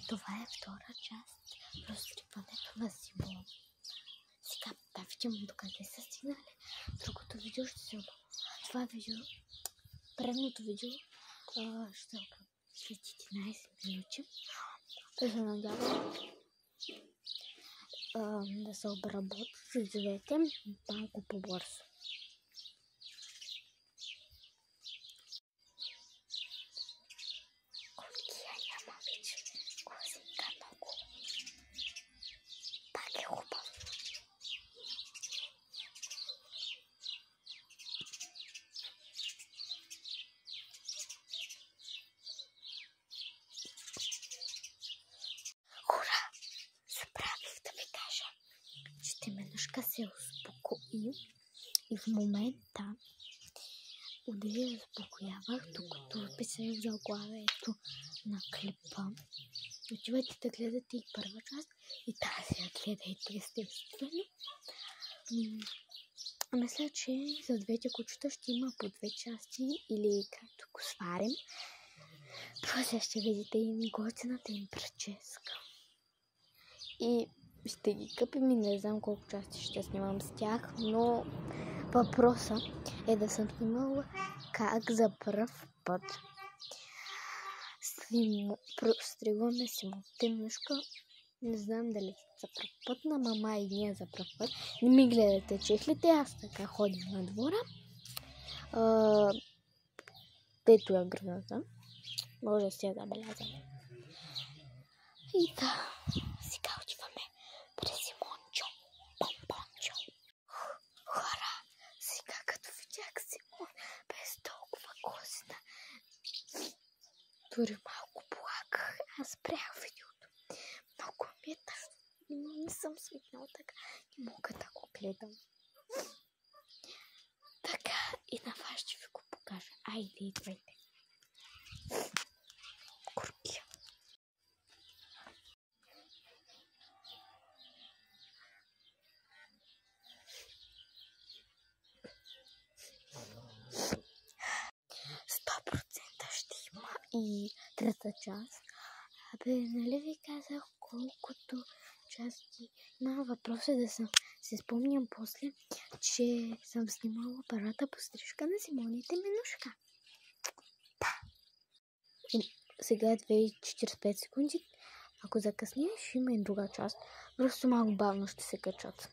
Това е втора част. Разтриването на Симон. Сега да видим докъде са стигнали. Другото видео ще се обяви. Това видео, предното видео ще се обяви след 11 минути. Да се надявам да се обработят видеовете малко по-бързо. Коткия няма вече. Козинка много. Пак е хубав. Хора! Забравих да ви кажа, че Теменушка се успокои и в момента отдели успокоявах, докато писах заглавието на клипа. Отивайте да гледате и първа част, и тази я гледайте естествено. Мисля, че за двете кучета ще има по 2 части или както го сварим. После ще видите и готината им прическа. И ще ги къпим и не знам колко части ще снимам с тях, но въпросът е да съм снимала как за пръв път стригваме Симон. Темнушка, не знам дали за пръв път, на мама и ние за пръв път. Не ми гледате чехлите, аз така ходим на двора. Дето е гръдната. Може да си я забелязваме. И да, сега отиваме при Симончо. Помпончо. Хора, сега като видях Симон без толкова козина, дори малко плаках. Аз спрях видеото. Много ми е тъжно. Не съм свикнала така. Не мога да го гледам. Така, и на вас ще ви го покажа. Айде, идвайте. Куркия. Ще има и трета част. Нали ви казах колкото части има? Въпрос е да се спомням после, че съм снимала първата пострижка на Симон и Теменушка. Да. И сега е 2:45 секунди. Ако закъсня, ще има и друга част. Просто малко бавно ще се качат.